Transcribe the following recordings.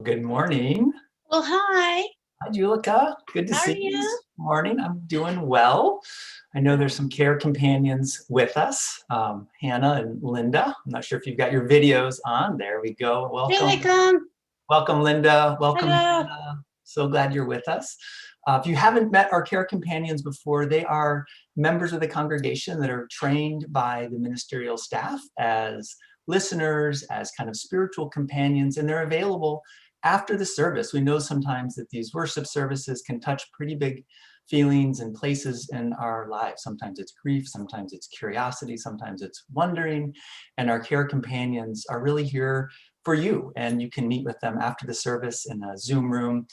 Good morning. Well, hi. Hi, Julica. Good to How are see you you? this morning. I'm doing well. I know there's some care companions with us, Hannah and Linda. I'm not sure if you've got your videos on. There we go. Here they Welcome. come. Welcome, Linda. Welcome, Hello. Hannah. So glad you're with us. If you haven't met our care companions before, they are members of the congregation that are trained by the ministerial staff as listeners, as kind of spiritual companions, and they're available after the service. We know sometimes that these worship services can touch pretty big feelings and places in our lives. Sometimes it's grief, sometimes it's curiosity, sometimes it's wondering, and our care companions are really here for you, and you can meet with them after the service in a Zoom room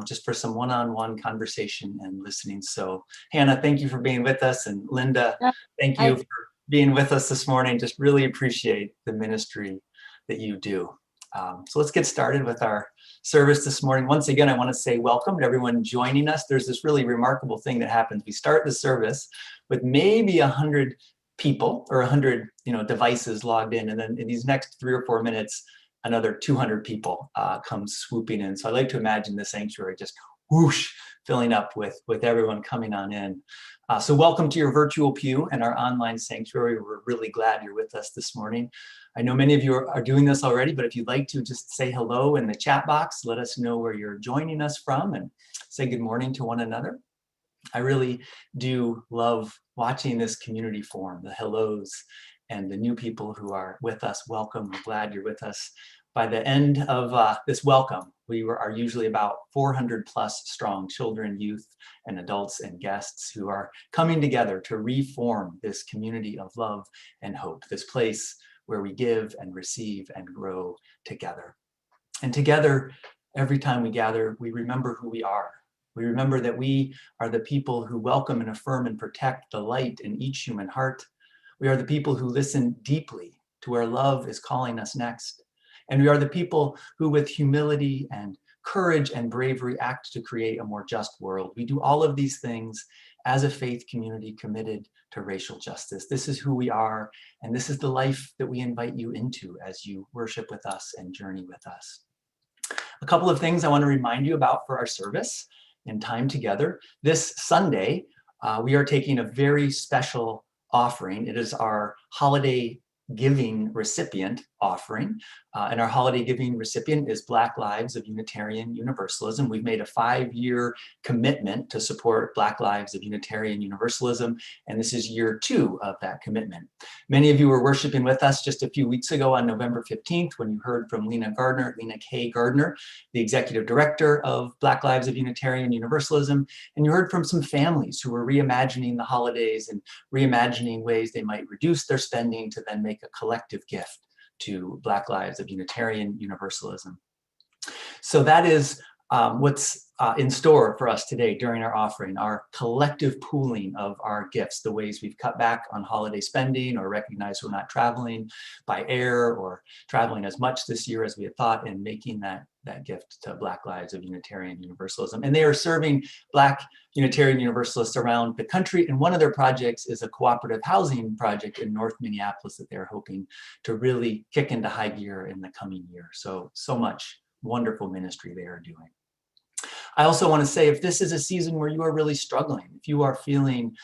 just for some one-on-one conversation and listening. So Hannah, thank you for being with us, and Linda, Yeah, thank you for being with us this morning. Just really appreciate the ministry that you do. So let's get started with our service this morning. Once again, I want to say welcome to everyone joining us. There's this really remarkable thing that happens. We start the service with maybe 100 people or 100 devices logged in, and then in these next 3 or 4 minutes, another 200 people come swooping in. So I like to imagine the sanctuary just whoosh, filling up with everyone coming on in. So welcome to your virtual pew and our online sanctuary. We're really glad you're with us this morning. I know many of you are doing this already, but if you'd like to just say hello in the chat box, let us know where you're joining us from and say good morning to one another. I really do love watching this community form, the hellos and the new people who are with us. Welcome, we're glad you're with us. By the end of this welcome, we are usually about 400 plus strong children, youth, and adults and guests who are coming together to reform this community of love and hope, this place where we give and receive and grow together. And together, every time we gather, we remember who we are. We remember that we are the people who welcome and affirm and protect the light in each human heart. We are the people who listen deeply to where love is calling us next. And we are the people who, with humility and courage and bravery, act to create a more just world. We do all of these things as a faith community committed to racial justice. This is who we are, and this is the life that we invite you into as you worship with us and journey with us. A couple of things I want to remind you about for our service and time together. This Sunday, we are taking a very special offering. It is our holiday giving recipient offering. And our holiday giving recipient is Black Lives of Unitarian Universalism. We've made a 5-year commitment to support Black Lives of Unitarian Universalism, and this is year 2 of that commitment. Many of you were worshiping with us just a few weeks ago on November 15th when you heard from Lena K. Gardner, the executive director of Black Lives of Unitarian Universalism, and you heard from some families who were reimagining the holidays and reimagining ways they might reduce their spending to then make a collective gift to Black Lives of Unitarian Universalism. So that is what's in store for us today during our offering, our collective pooling of our gifts, the ways we've cut back on holiday spending or recognize we're not traveling by air or traveling as much this year as we had thought, and making that gift to Black Lives of Unitarian Universalism. And they are serving Black Unitarian Universalists around the country. And one of their projects is a cooperative housing project in North Minneapolis that they're hoping to really kick into high gear in the coming year. So much wonderful ministry they are doing. I also want to say, if this is a season where you are really struggling, if you are feeling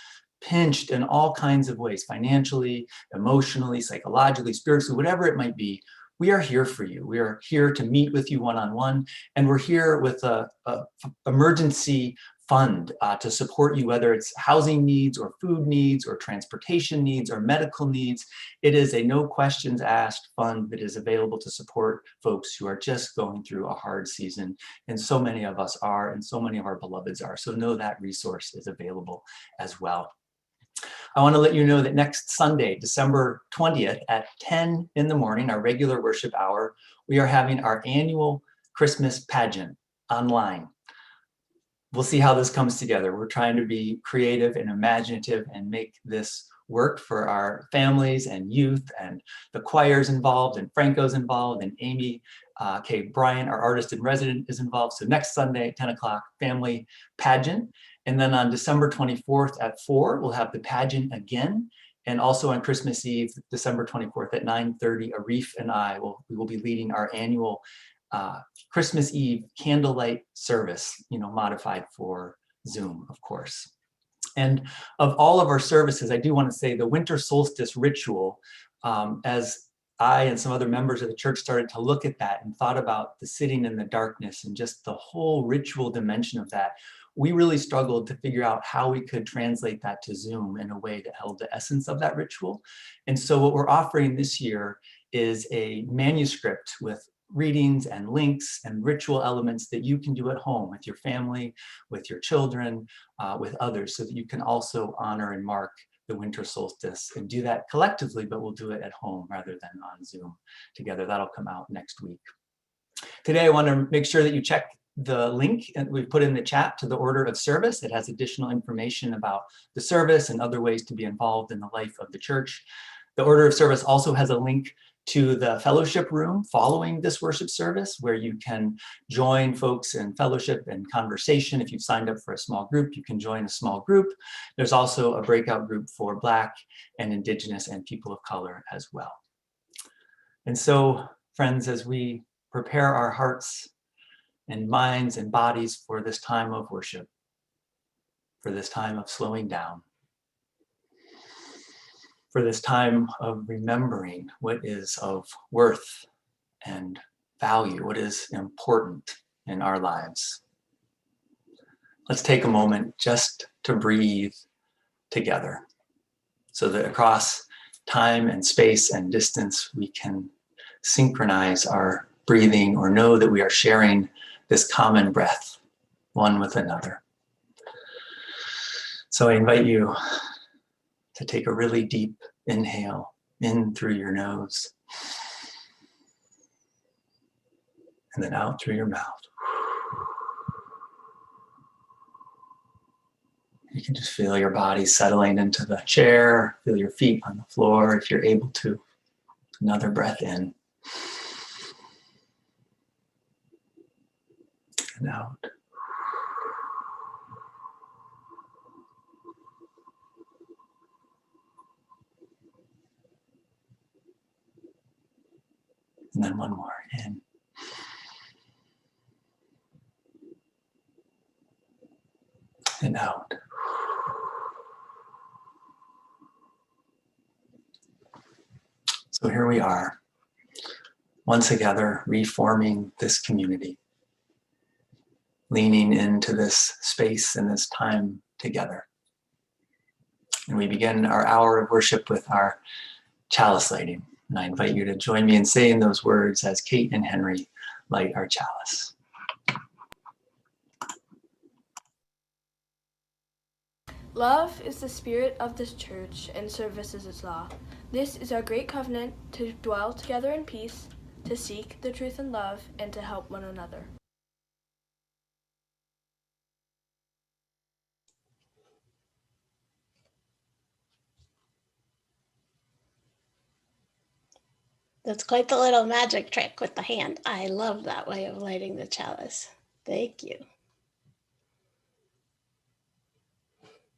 pinched in all kinds of ways, financially, emotionally, psychologically, spiritually, whatever it might be, we are here for you. We are here to meet with you one-on-one, and we're here with a emergency fund to support you, whether it's housing needs or food needs or transportation needs or medical needs. It is a no questions asked fund that is available to support folks who are just going through a hard season. And so many of us are, and so many of our beloveds are. So know that resource is available as well. I want to let you know that next Sunday, December 20th at 10 in the morning, our regular worship hour, we are having our annual Christmas pageant online. We'll see how this comes together. We're trying to be creative and imaginative and make this work for our families and youth, and the choirs involved, and Franco's involved, and Amy K. Bryan, our artist in resident, is involved. So next Sunday at 10 o'clock, family pageant. And then on December 24th at 4, we'll have the pageant again. And also on Christmas Eve, December 24th at 9:30, Arif and we will be leading our annual Christmas Eve candlelight service, modified for Zoom, of course. And of all of our services, I do want to say the winter solstice ritual, as I and some other members of the church started to look at that and thought about the sitting in the darkness and just the whole ritual dimension of that, we really struggled to figure out how we could translate that to Zoom in a way that held the essence of that ritual. And so what we're offering this year is a manuscript with readings and links and ritual elements that you can do at home with your family, with your children, with others, so that you can also honor and mark the winter solstice and do that collectively, but we'll do it at home rather than on Zoom together. That'll come out next week. Today, I want to make sure that you check the link that we've put in the chat to the order of service. It has additional information about the service and other ways to be involved in the life of the church. The order of service also has a link to the fellowship room following this worship service, where you can join folks in fellowship and conversation. If you've signed up for a small group, you can join a small group. There's also a breakout group for Black and Indigenous and people of color as well. And so, friends, as we prepare our hearts and minds and bodies for this time of worship, for this time of slowing down, for this time of remembering what is of worth and value, what is important in our lives. Let's take a moment just to breathe together so that across time and space and distance, we can synchronize our breathing or know that we are sharing this common breath, one with another. So I invite you to take a really deep inhale in through your nose and then out through your mouth. You can just feel your body settling into the chair, feel your feet on the floor if you're able to. Another breath in and out. And then one more, in. And out. So here we are, once together, reforming this community, leaning into this space and this time together. And we begin our hour of worship with our chalice lighting. And I invite you to join me in saying those words as Kate and Henry light our chalice. Love is the spirit of this church, and service is its law. This is our great covenant, to dwell together in peace, to seek the truth and love, and to help one another. That's quite the little magic trick with the hand. I love that way of lighting the chalice. Thank you.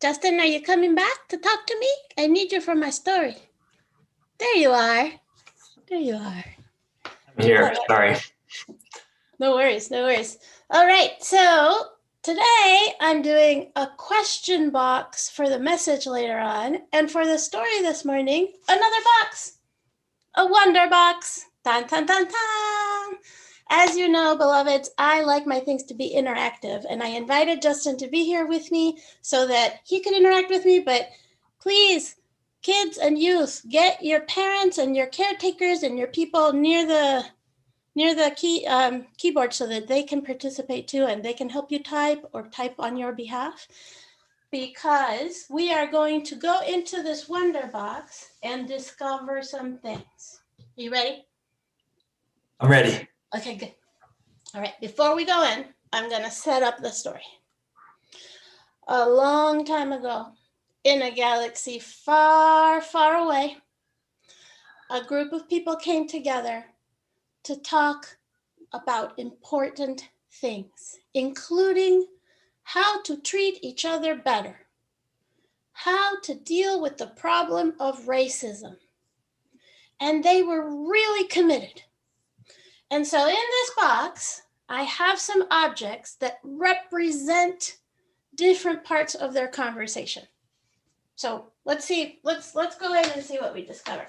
Justin, are you coming back to talk to me? I need you for my story. There you are. There you are. I'm here, sorry. No worries, no worries. All right, so today I'm doing a question box for the message later on, and for the story this morning, another box. A wonder box. Dun, dun, dun, dun. As you know, beloveds, I like my things to be interactive, and I invited Justin to be here with me so that he could interact with me. But please, kids and youth, get your parents and your caretakers and your people near the keyboard so that they can participate too, and they can help you type or type on your behalf. Because we are going to go into this wonder box and discover some things. Are you ready? I'm ready. Okay, good. All right, before we go in, I'm going to set up the story. A long time ago, in a galaxy far, far away, a group of people came together to talk about important things, including how to treat each other better, how to deal with the problem of racism. And they were really committed. And so in this box, I have some objects that represent different parts of their conversation. So let's see, let's go in and see what we discover.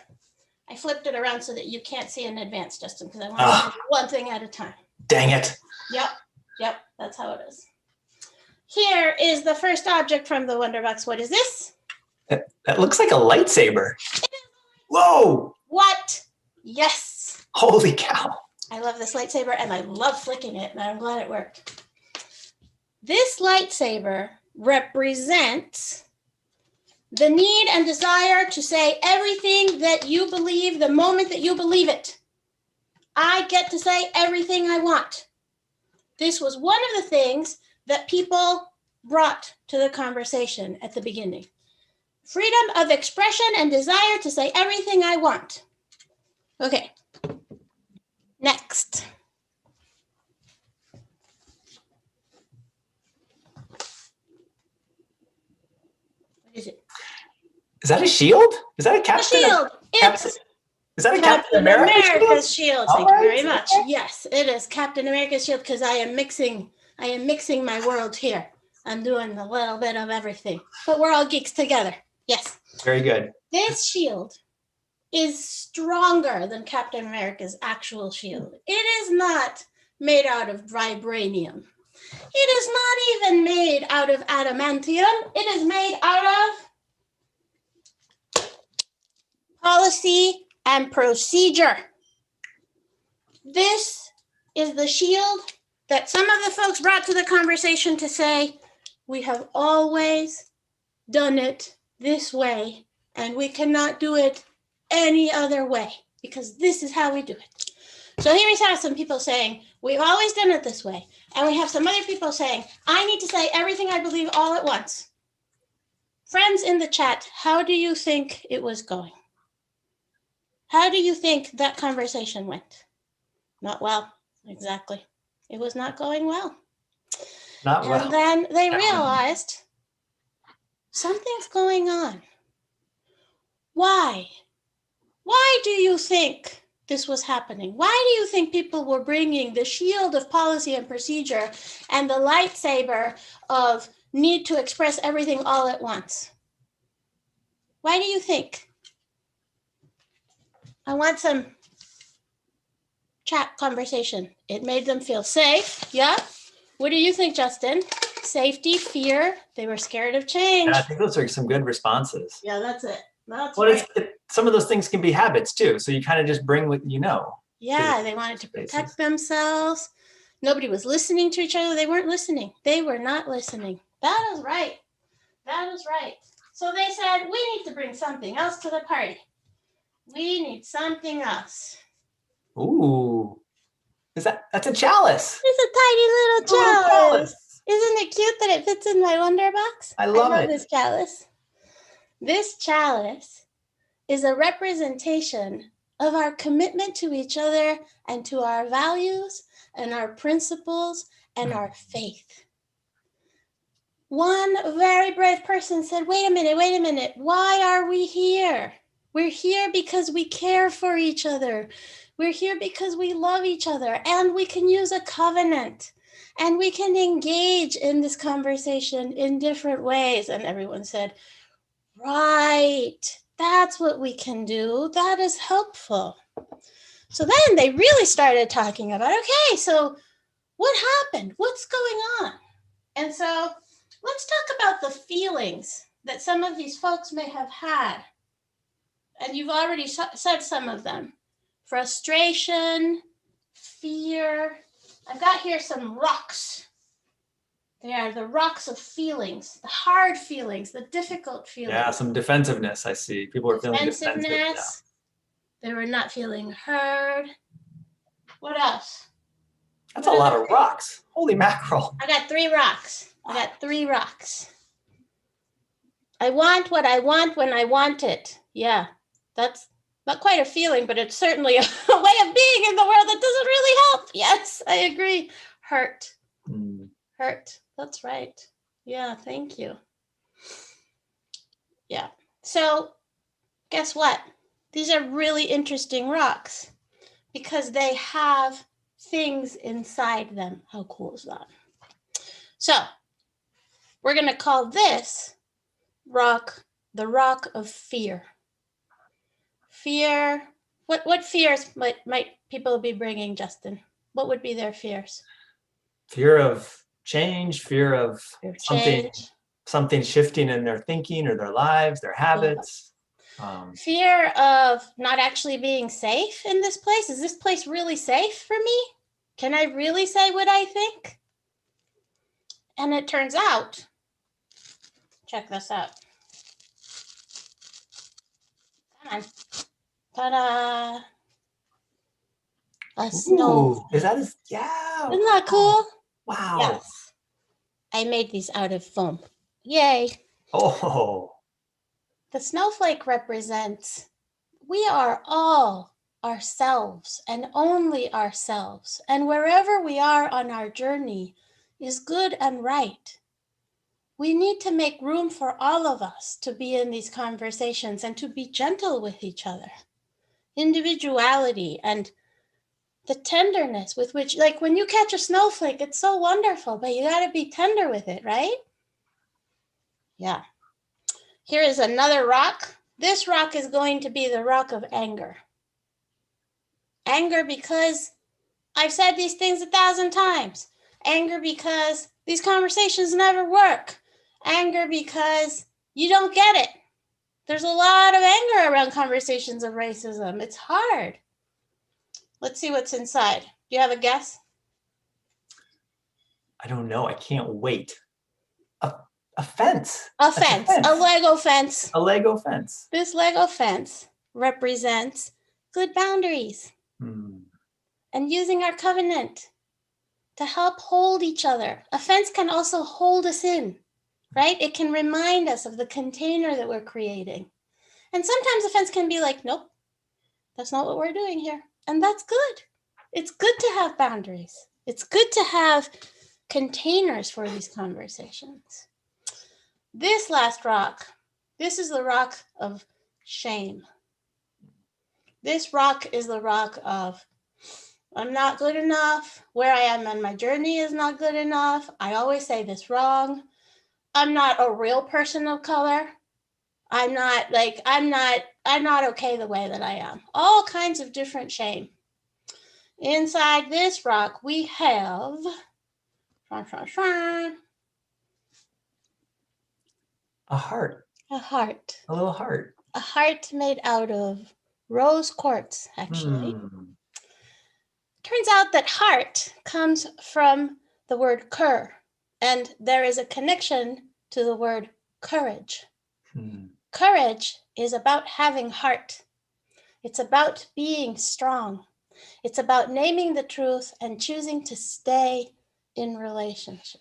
I flipped it around so that you can't see in advance, Justin, because I want to do one thing at a time. Dang it. Yep, that's how it is. Here is the first object from the Wonder Box. What is this? That looks like a lightsaber. Whoa. What? Yes. Holy cow. I love this lightsaber and I love flicking it, and I'm glad it worked. This lightsaber represents the need and desire to say everything that you believe the moment that you believe it. I get to say everything I want. This was one of the things that people brought to the conversation at the beginning. Freedom of expression and desire to say everything I want. Okay. Next. What is it? Is that a shield? Is that a A Captain? shield. It's Is that a Captain America's shield. Thank you very much. Okay. Yes, it is Captain America's shield because I am mixing my world here. I'm doing a little bit of everything, but we're all geeks together. Yes. Very good. This shield is stronger than Captain America's actual shield. It is not made out of vibranium. It is not even made out of adamantium. It is made out of policy and procedure. This is the shield that some of the folks brought to the conversation to say, we have always done it this way, and we cannot do it any other way, because this is how we do it. So here we have some people saying, we've always done it this way. And we have some other people saying, I need to say everything I believe all at once. Friends in the chat, how do you think it was going? How do you think that conversation went? Not well, exactly. It was not going well. Not well. And then they realized something's going on. Why? Why do you think this was happening? Why do you think people were bringing the shield of policy and procedure and the lightsaber of need to express everything all at once? Why do you think? I want some chat conversation. It made them feel safe. Yeah? What do you think, Justin? Safety, fear. They were scared of change. Yeah, I think those are some good responses. Yeah, that's it. That's Well, right. some of those things can be habits too. So you kind of just bring what you know. Yeah, they wanted to protect themselves. Nobody was listening to each other. They weren't listening. They were not listening. That is right. That is right. So they said, we need to bring something else to the party. We need something else. Ooh. That's a chalice. It's a tiny little chalice. Isn't it cute that it fits in my Wonder Box? I love it. This chalice. This chalice is a representation of our commitment to each other and to our values and our principles and our faith. One very brave person said, wait a minute. Why are we here? We're here because we care for each other. We're here because we love each other, and we can use a covenant, and we can engage in this conversation in different ways. And everyone said, right, that's what we can do. That is helpful. So then they really started talking about, okay, so what happened? What's going on? And so let's talk about the feelings that some of these folks may have had. And you've already said some of them. Frustration, fear. I've got here some rocks. They are the rocks of feelings, the hard feelings, the difficult feelings. Yeah, some defensiveness, I see. People are feeling defensive. Yeah. They were not feeling heard. What else? That's a lot of rocks. Holy mackerel. I got 3 rocks. I want what I want when I want it. Yeah, that's not quite a feeling, but it's certainly a way of being in the world that doesn't really help. Yes, I agree. Hurt. Hurt. That's right. Yeah, thank you. Yeah. So guess what? These are really interesting rocks because they have things inside them. How cool is that? So we're going to call this rock the rock of fear. Fear. What fears might people be bringing, Justin? What would be their fears? Fear of change, fear of Change. something shifting in their thinking or their lives, their habits. Fear of not actually being safe in this place. Is this place really safe for me? Can I really say what I think? And it turns out, check this out. Come on. Ta-da. A snow. Is that yeah. Isn't that cool? Wow. Yes. I made these out of foam. Yay. Oh. The snowflake represents we are all ourselves and only ourselves. And wherever we are on our journey is good and right. We need to make room for all of us to be in these conversations and to be gentle with each other. Individuality and the tenderness with which, like when you catch a snowflake, it's so wonderful, but you got to be tender with it, right? Yeah. Here is another rock. This rock is going to be the rock of anger. Anger because I've said these things 1,000 times. Anger because these conversations never work. Anger because you don't get it. There's a lot of anger around conversations of racism. It's hard. Let's see what's inside. Do you have a guess? I don't know. I can't wait. A fence. A fence. A Lego fence. A Lego fence. This Lego fence represents good boundaries and using our covenant to help hold each other. A fence can also hold us in, right? It can remind us of the container that we're creating. And sometimes a fence can be like, nope, that's not what we're doing here. And that's good. It's good to have boundaries. It's good to have containers for these conversations. This last rock, this is the rock of shame. This rock is the rock of, I'm not good enough. Where I am on my journey is not good enough. I always say this wrong. I'm not a real person of color. I'm not okay the way that I am. All kinds of different shame. Inside this rock, we have a heart. A heart. A little heart. A heart made out of rose quartz, actually. Turns out that heart comes from the word cur, and there is a connection to the word courage. Courage is about having heart. It's about being strong. It's about naming the truth and choosing to stay in relationship.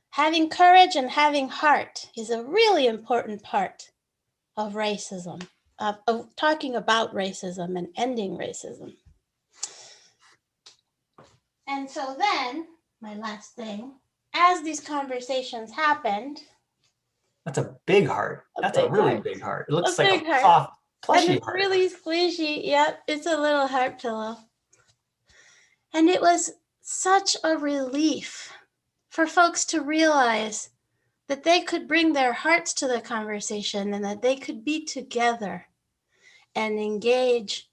Having courage and having heart is a really important part of racism, of talking about racism and ending racism. And so then, my last thing, as these conversations happened. That's a big heart. That's a really big heart. It looks like a soft, plushy heart. Really squishy. Yep, it's a little heart pillow. And it was such a relief for folks to realize that they could bring their hearts to the conversation and that they could be together and engage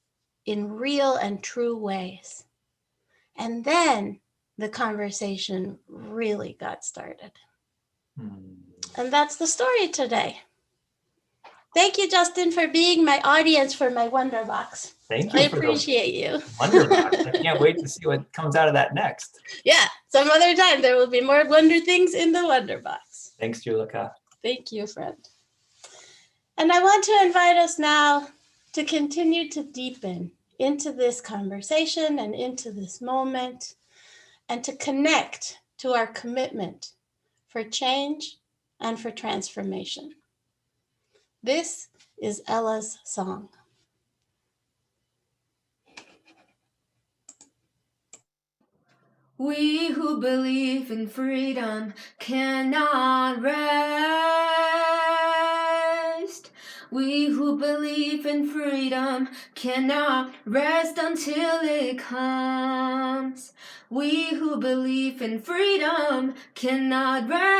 in real and true ways. And then the conversation really got started. And that's the story today. Thank you, Justin, for being my audience for my Wonder Box. Thank you. I appreciate you. Wonder Box. I can't wait to see what comes out of that next. Yeah, some other time there will be more wonder things in the Wonder Box. Thanks, Julica. Thank you, friend. And I want to invite us now to continue to deepen into this conversation and into this moment and to connect to our commitment for change and for transformation. This is Ella's song. We who believe in freedom cannot rest. We who believe in freedom cannot rest until it comes. We who believe in freedom cannot rest.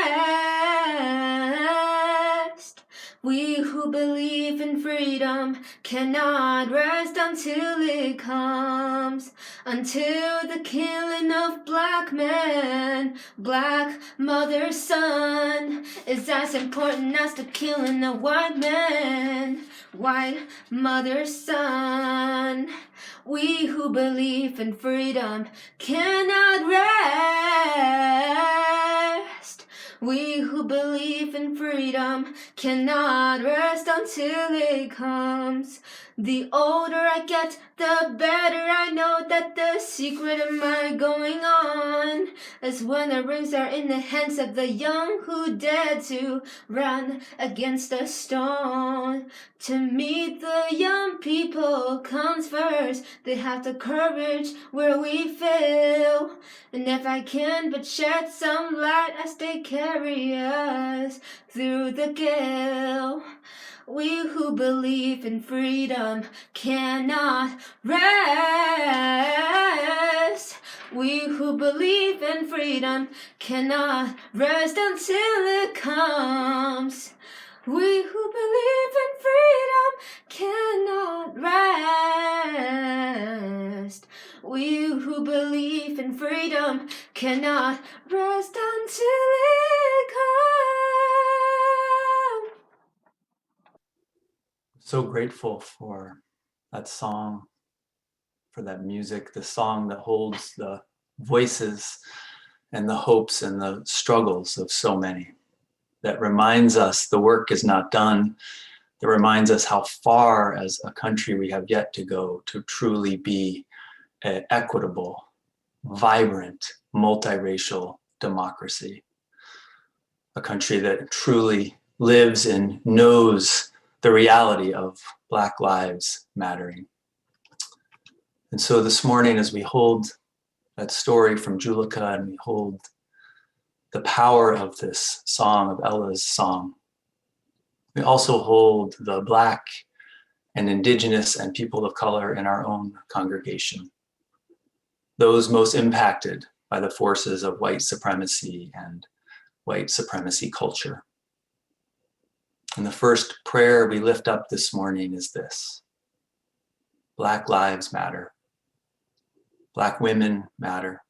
We who believe in freedom cannot rest until it comes. Until the killing of black men, black mother's son, is as important as the killing of white men, white mother's son. We who believe in freedom cannot rest. We who believe in freedom cannot rest until it comes. The older I get, the better I know that the secret of my going on is when the rings are in the hands of the young who dare to run against a stone. To meet the young people comes first. They have the courage where we fail. And if I can but shed some light as they carry us through the gale. We who believe in freedom cannot rest. We who believe in freedom cannot rest until it comes. We who believe in freedom cannot rest. We who believe in freedom cannot rest until it comes. So grateful for that song, for that music, the song that holds the voices and the hopes and the struggles of so many, that reminds us the work is not done, that reminds us how far as a country we have yet to go to truly be an equitable, vibrant, multiracial democracy, a country that truly lives and knows the reality of Black lives mattering. And so this morning, as we hold that story from Julica and we hold the power of this song, of Ella's song, we also hold the Black and Indigenous and people of color in our own congregation, those most impacted by the forces of white supremacy and white supremacy culture. And the first prayer we lift up this morning is this: Black lives matter. Black women matter.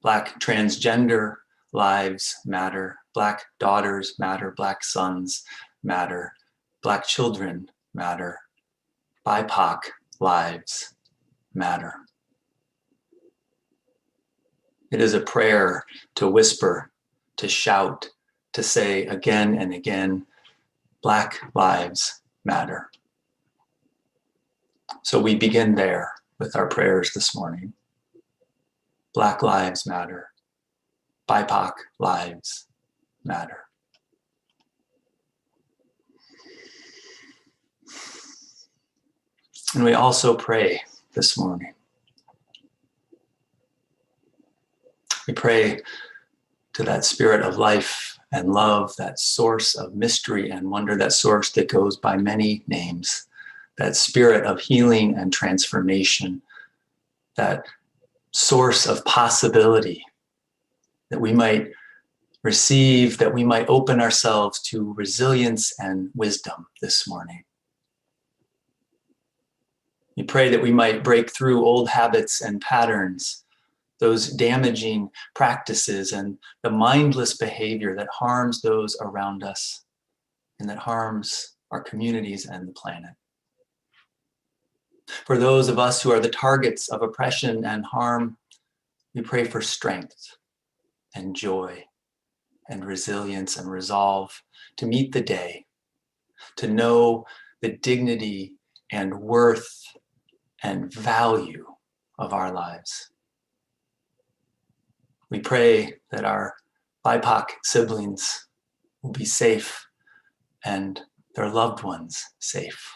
Black transgender lives matter. Black daughters matter. Black sons matter. Black children matter. BIPOC lives matter. It is a prayer to whisper, to shout, to say again and again, Black lives matter. So we begin there with our prayers this morning. Black lives matter. BIPOC lives matter. And we also pray this morning. We pray to that spirit of life and love, that source of mystery and wonder, that source that goes by many names, that spirit of healing and transformation, that source of possibility, that we might receive, that we might open ourselves to resilience and wisdom this morning. We pray that we might break through old habits and patterns, those damaging practices and the mindless behavior that harms those around us and that harms our communities and the planet. For those of us who are the targets of oppression and harm, we pray for strength and joy and resilience and resolve to meet the day, to know the dignity and worth and value of our lives. We pray that our BIPOC siblings will be safe and their loved ones safe.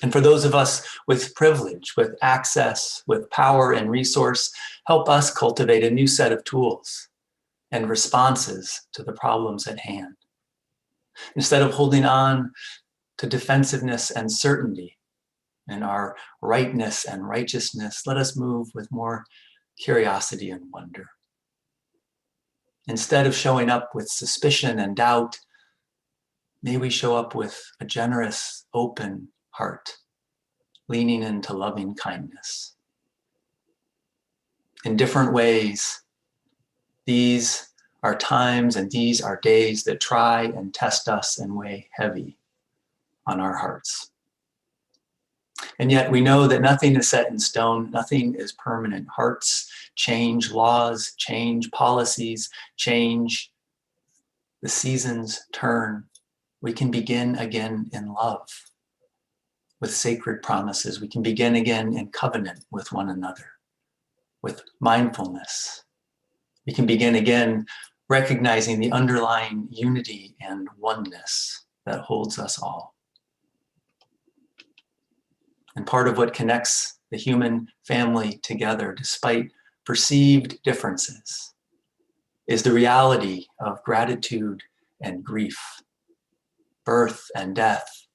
And for those of us with privilege, with access, with power and resource, help us cultivate a new set of tools and responses to the problems at hand. Instead of holding on to defensiveness and certainty in our rightness and righteousness, let us move with more curiosity and wonder. Instead of showing up with suspicion and doubt, may we show up with a generous, open heart, leaning into loving kindness. In different ways, these are times and these are days that try and test us and weigh heavy on our hearts. And yet we know that nothing is set in stone, nothing is permanent. Hearts change, laws change, policies change, the seasons turn. We can begin again in love with sacred promises. We can begin again in covenant with one another, with mindfulness. We can begin again recognizing the underlying unity and oneness that holds us all. And part of what connects the human family together, despite perceived differences, is the reality of gratitude and grief, birth and death,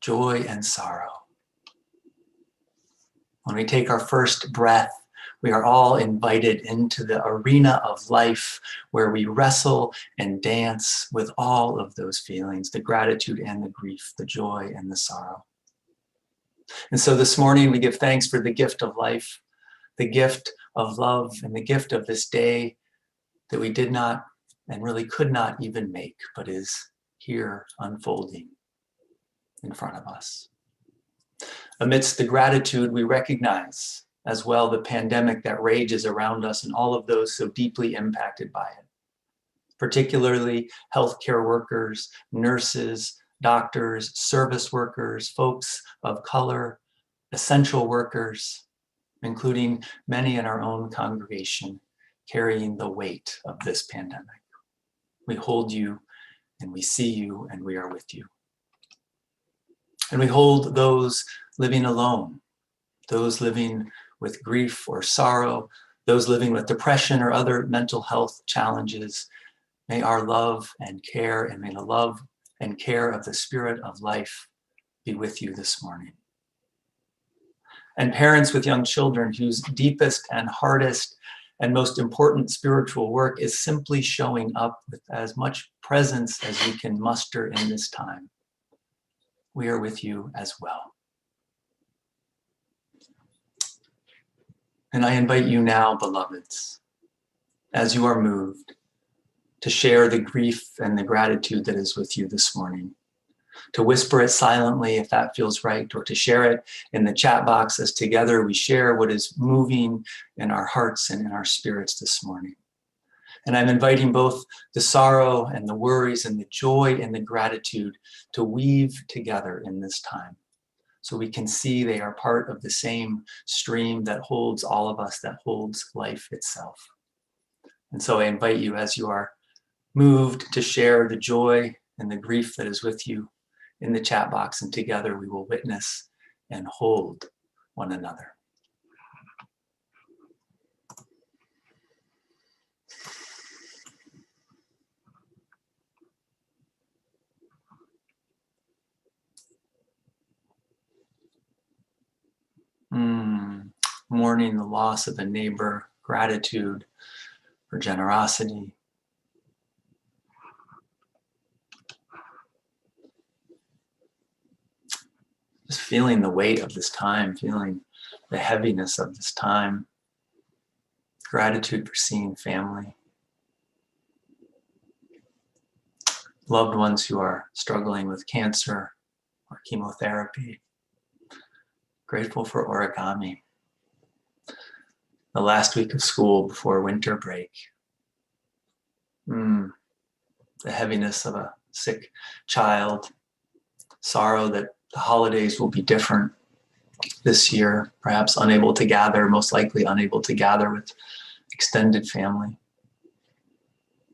joy and sorrow. When we take our first breath, we are all invited into the arena of life where we wrestle and dance with all of those feelings, the gratitude and the grief, the joy and the sorrow. And so this morning we give thanks for the gift of life, the gift of love, and the gift of this day that we did not and really could not even make, but is here unfolding in front of us. Amidst the gratitude, we recognize as well the pandemic that rages around us and all of those so deeply impacted by it, particularly healthcare workers, nurses, doctors, service workers, folks of color, essential workers, including many in our own congregation, carrying the weight of this pandemic. We hold you and we see you and we are with you. And we hold those living alone, those living with grief or sorrow, those living with depression or other mental health challenges. May our love and care, and may the love and care of the Spirit of life be with you this morning. And parents with young children whose deepest and hardest and most important spiritual work is simply showing up with as much presence as we can muster in this time. We are with you as well. And I invite you now, beloveds, as you are moved, to share the grief and the gratitude that is with you this morning, to whisper it silently if that feels right, or to share it in the chat box as together we share what is moving in our hearts and in our spirits this morning. And I'm inviting both the sorrow and the worries and the joy and the gratitude to weave together in this time, so we can see they are part of the same stream that holds all of us, that holds life itself. And so I invite you, as you are moved, to share the joy and the grief that is with you in the chat box, and together we will witness and hold one another. Mourning the loss of a neighbor, gratitude for generosity. Just feeling the weight of this time, feeling the heaviness of this time. Gratitude for seeing family. Loved ones who are struggling with cancer or chemotherapy. Grateful for origami. The last week of school before winter break. The heaviness of a sick child. Sorrow that the holidays will be different this year. Perhaps unable to gather, most likely unable to gather with extended family.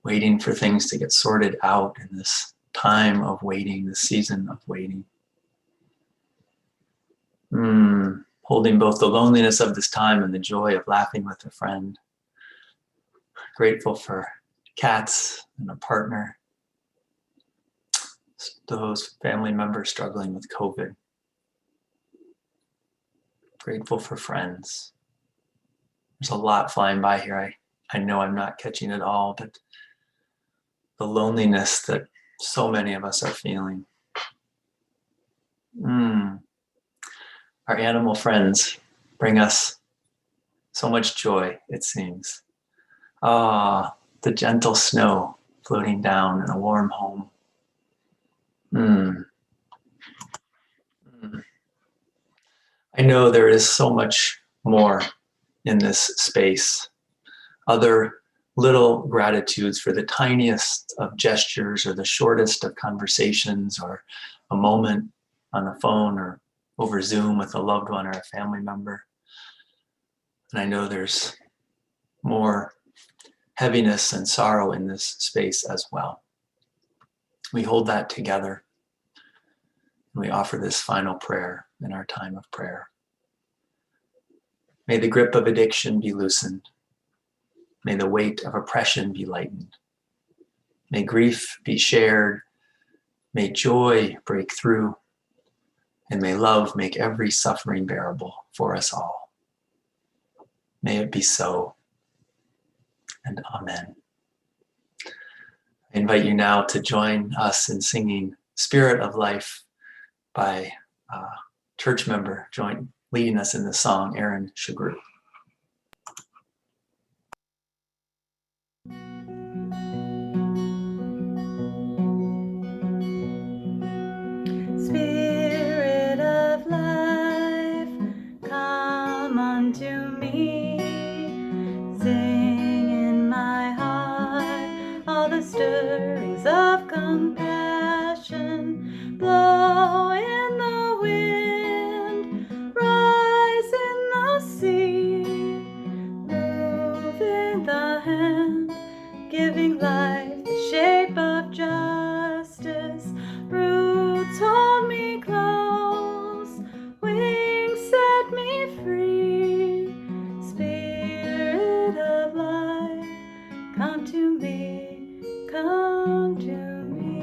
Waiting for things to get sorted out in this time of waiting, this season of waiting. Holding both the loneliness of this time and the joy of laughing with a friend. Grateful for cats and a partner. those family members struggling with COVID. Grateful for friends. There's a lot flying by here. I know I'm not catching it all, but the loneliness that so many of us are feeling. Our animal friends bring us so much joy, it seems. The gentle snow floating down in a warm home. I know there is so much more in this space. Other little gratitudes for the tiniest of gestures or the shortest of conversations or a moment on the phone or over Zoom with a loved one or a family member. And I know there's more heaviness and sorrow in this space as well. We hold that together and we offer this final prayer in our time of prayer. May the grip of addiction be loosened. May the weight of oppression be lightened. May grief be shared. May joy break through. And may love make every suffering bearable for us all. May it be so. And amen. I invite you now to join us in singing Spirit of Life by a church member leading us in the song, Aaron Schroeder. Spirit of life, come unto me. Sing in my heart all the stirrings of compassion. Blow in the wind, rise in the sea. Move in the hand, giving life the shape of justice. Roots hold me close, wings set me free. Spirit of life, come to me, come to me.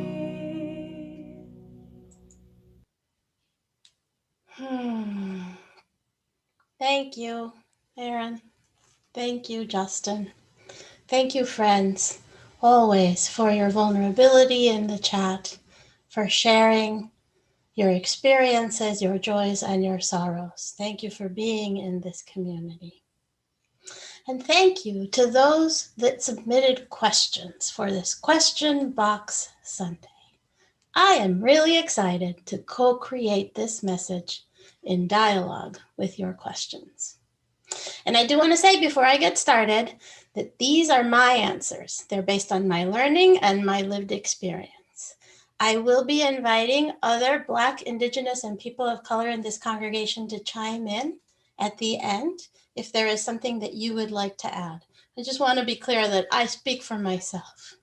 Thank you, Aaron. Thank you, Justin. Thank you, friends, always for your vulnerability in the chat, for sharing your experiences, your joys, and your sorrows. Thank you for being in this community. And thank you to those that submitted questions for this Question Box Sunday. I am really excited to co-create this message in dialogue with your questions. And I do want to say before I get started that these are my answers. They're based on my learning and my lived experience. I will be inviting other Black, Indigenous, and people of color in this congregation to chime in at the end if there is something that you would like to add. I just want to be clear that I speak for myself.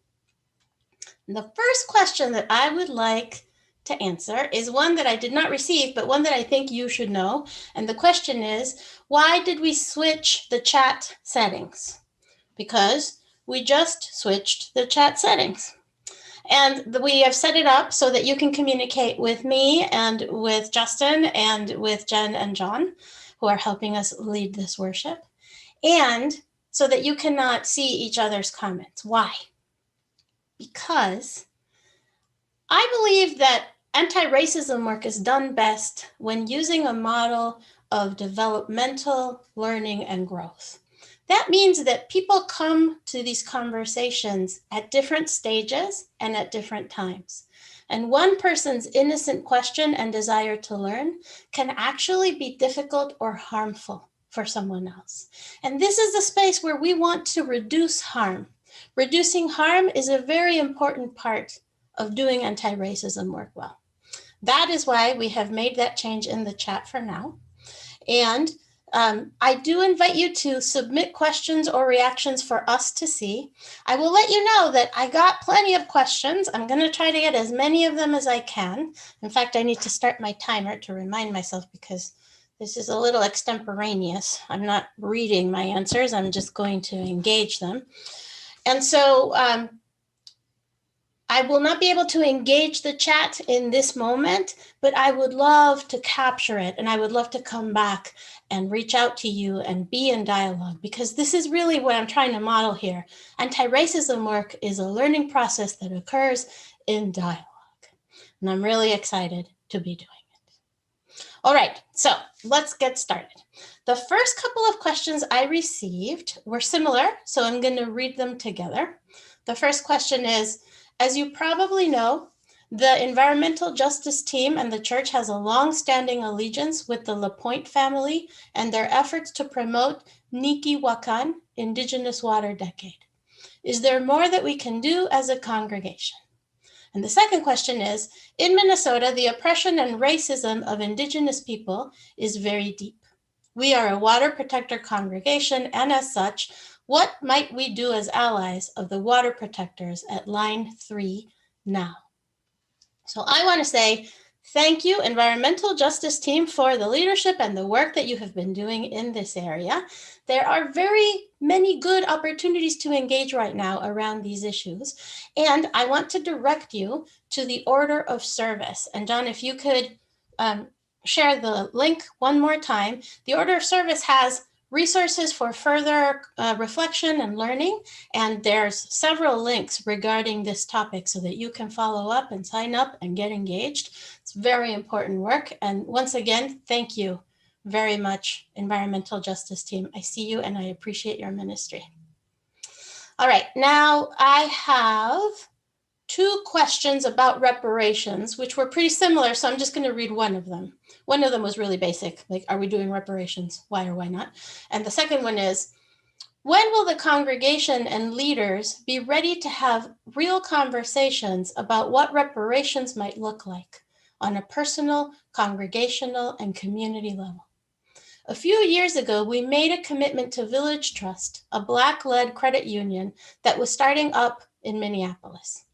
And the first question that I would like to answer is one that I did not receive, but one that I think you should know. And the question is, why did we switch the chat settings? Because we just switched the chat settings. And we have set it up so that you can communicate with me and with Justin and with Jen and John, who are helping us lead this worship, and so that you cannot see each other's comments. Why? Because I believe that anti-racism work is done best when using a model of developmental learning and growth. That means that people come to these conversations at different stages and at different times. And one person's innocent question and desire to learn can actually be difficult or harmful for someone else. And this is the space where we want to reduce harm. Reducing harm is a very important part of doing anti-racism work well. That is why we have made that change in the chat for now. And I do invite you to submit questions or reactions for us to see. I will let you know that I got plenty of questions. I'm going to try to get as many of them as I can. In fact, I need to start my timer to remind myself because this is a little extemporaneous. I'm not reading my answers. I'm just going to engage them. And so I will not be able to engage the chat in this moment, but I would love to capture it, and I would love to come back and reach out to you and be in dialogue, because this is really what I'm trying to model here. Anti-racism work is a learning process that occurs in dialogue, and I'm really excited to be doing it. All right, so let's get started. The first couple of questions I received were similar, so I'm going to read them together. The first question is, as you probably know, the environmental justice team and the church has a long-standing allegiance with the LaPointe family and their efforts to promote Niki Wakan, Indigenous Water Decade. Is there more that we can do as a congregation? And the second question is, in Minnesota, the oppression and racism of Indigenous people is very deep. We are a water protector congregation, and as such, what might we do as allies of the water protectors at line 3 now? So I want to say thank you, Environmental Justice Team, for the leadership and the work that you have been doing in this area. There are very many good opportunities to engage right now around these issues. And I want to direct you to the order of service. And John, if you could share the link one more time. The order of service has resources for further reflection and learning, and there's several links regarding this topic so that you can follow up and sign up and get engaged. It's very important work. And once again, thank you very much, Environmental Justice Team. I see you and I appreciate your ministry. All right, now I have 2 questions about reparations, which were pretty similar, so I'm just going to read one of them. One of them was really basic, like, are we doing reparations? Why or why not? And the second one is, when will the congregation and leaders be ready to have real conversations about what reparations might look like on a personal, congregational, and community level? A few years ago, we made a commitment to Village Trust, a Black-led credit union that was starting up in Minneapolis.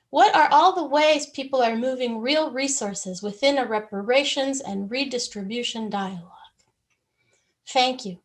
What are all the ways people are moving real resources within a reparations and redistribution dialogue? Thank you.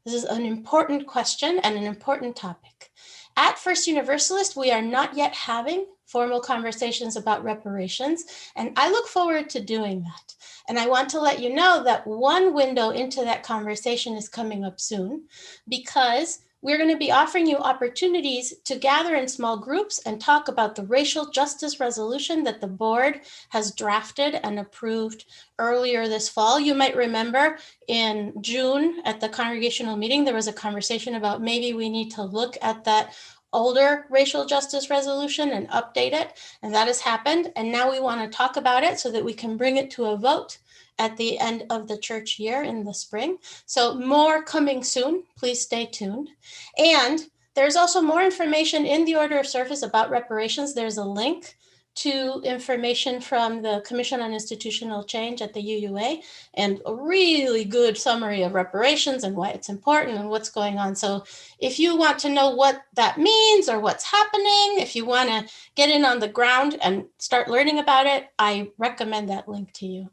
This is an important question and an important topic. At First Universalist, we are not yet having formal conversations about reparations, and I look forward to doing that. And I want to let you know that one window into that conversation is coming up soon, because we're going to be offering you opportunities to gather in small groups and talk about the racial justice resolution that the board has drafted and approved earlier this fall. You might remember in June at the congregational meeting, there was a conversation about maybe we need to look at that older racial justice resolution and update it. And that has happened. And now we want to talk about it so that we can bring it to a vote at the end of the church year in the spring. So more coming soon, please stay tuned. And there's also more information in the order of service about reparations. There's a link to information from the Commission on Institutional Change at the UUA and a really good summary of reparations and why it's important and what's going on. So if you want to know what that means or what's happening, if you want to get in on the ground and start learning about it, I recommend that link to you.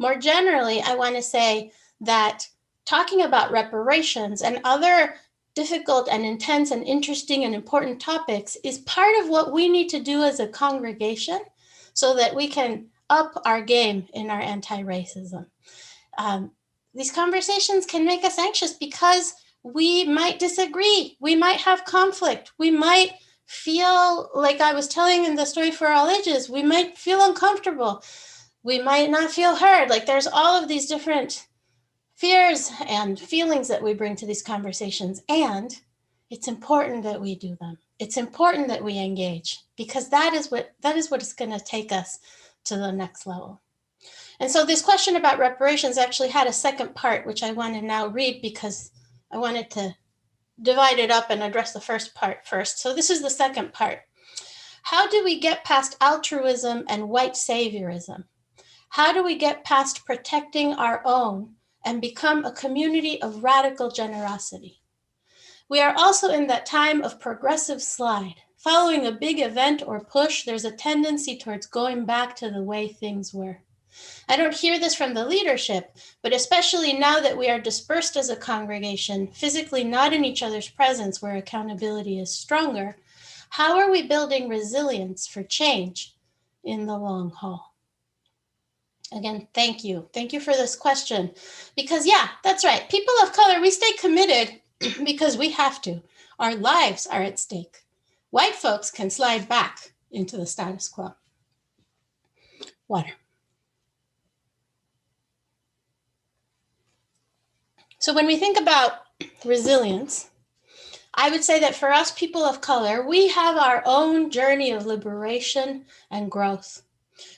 More generally, I want to say that talking about reparations and other difficult and intense and interesting and important topics is part of what we need to do as a congregation so that we can up our game in our anti-racism. These conversations can make us anxious because we might disagree, we might have conflict, we might feel like I was telling in the story for all ages, we might feel uncomfortable. We might not feel heard. Like there's all of these different fears and feelings that we bring to these conversations. And it's important that we do them. It's important that we engage because that is what is going to take us to the next level. And so this question about reparations actually had a second part, which I want to now read because I wanted to divide it up and address the first part first. So this is the second part. How do we get past altruism and white saviorism? How do we get past protecting our own and become a community of radical generosity? We are also in that time of progressive slide. Following a big event or push, there's a tendency towards going back to the way things were. I don't hear this from the leadership, but especially now that we are dispersed as a congregation, physically not in each other's presence where accountability is stronger, How are we building resilience for change in the long haul? Again, thank you. Thank you for this question. Because yeah, that's right. People of color, we stay committed because we have to. Our lives are at stake. White folks can slide back into the status quo. Water. So when we think about resilience, I would say that for us people of color, we have our own journey of liberation and growth.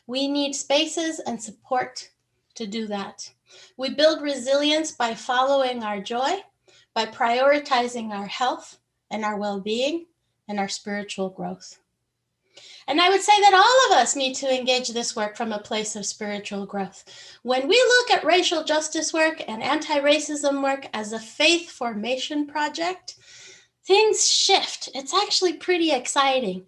We need spaces and support to do that. We build resilience by following our joy, by prioritizing our health and our well-being and our spiritual growth. And I would say that all of us need to engage this work from a place of spiritual growth. When we look at racial justice work and anti-racism work as a faith formation project, things shift. It's actually pretty exciting.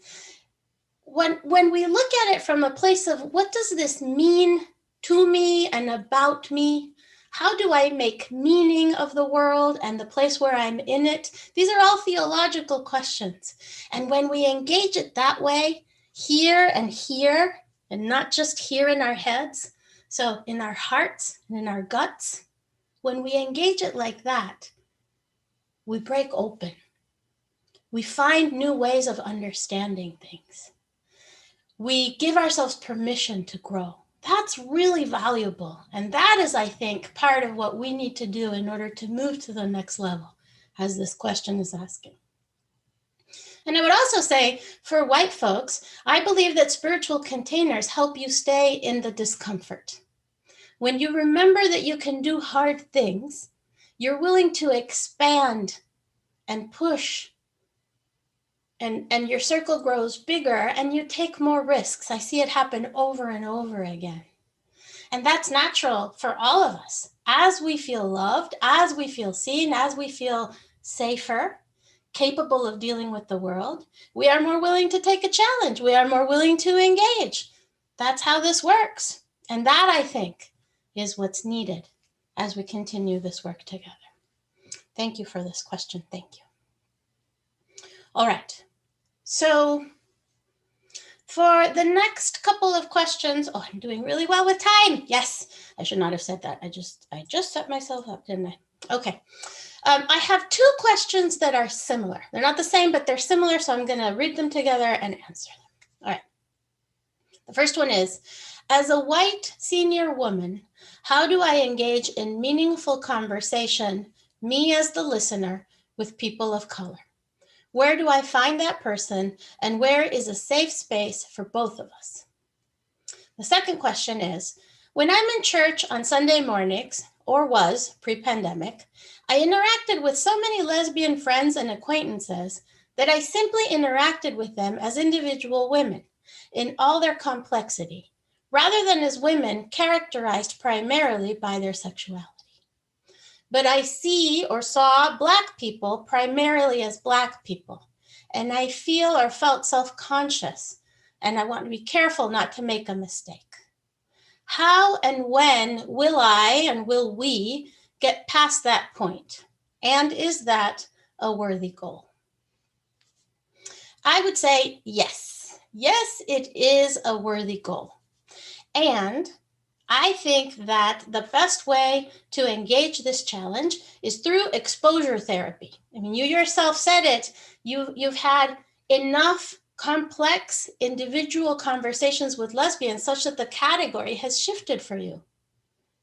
When we look at it from a place of what does this mean to me and about me? How do I make meaning of the world and the place where I'm in it? These are all theological questions. And when we engage it that way, here, and not just here in our heads, so in our hearts and in our guts, when we engage it like that, we break open. We find new ways of understanding things. We give ourselves permission to grow. That's really valuable. And that is, I think, part of what we need to do in order to move to the next level, as this question is asking. And I would also say for white folks, I believe that spiritual containers help you stay in the discomfort. When you remember that you can do hard things, you're willing to expand and push, and your circle grows bigger and you take more risks. I see it happen over and over again. And that's natural for all of us. As we feel loved, as we feel seen, as we feel safer, capable of dealing with the world, we are more willing to take a challenge. We are more willing to engage. That's how this works. And that, I think, is what's needed as we continue this work together. Thank you for this question. Thank you. All right. So for the next couple of questions, I'm doing really well with time. Yes, I should not have said that. I just set myself up, didn't I? Okay. I have two questions that are similar. They're not the same, but they're similar, so I'm going to read them together and answer them. All right. The first one is, as a white senior woman, how do I engage in meaningful conversation, me as the listener, with people of color? Where do I find that person, and where is a safe space for both of us? The second question is, when I'm in church on Sunday mornings, or was pre-pandemic, I interacted with so many lesbian friends and acquaintances that I simply interacted with them as individual women in all their complexity, rather than as women characterized primarily by their sexuality. But I see or saw Black people primarily as Black people, and I feel or felt self-conscious, and I want to be careful not to make a mistake. How and when will I and will we get past that point? And is that a worthy goal? I would say yes. Yes, it is a worthy goal. And I think that the best way to engage this challenge is through exposure therapy. I mean, you yourself said it. You've had enough complex individual conversations with lesbians such that the category has shifted for you.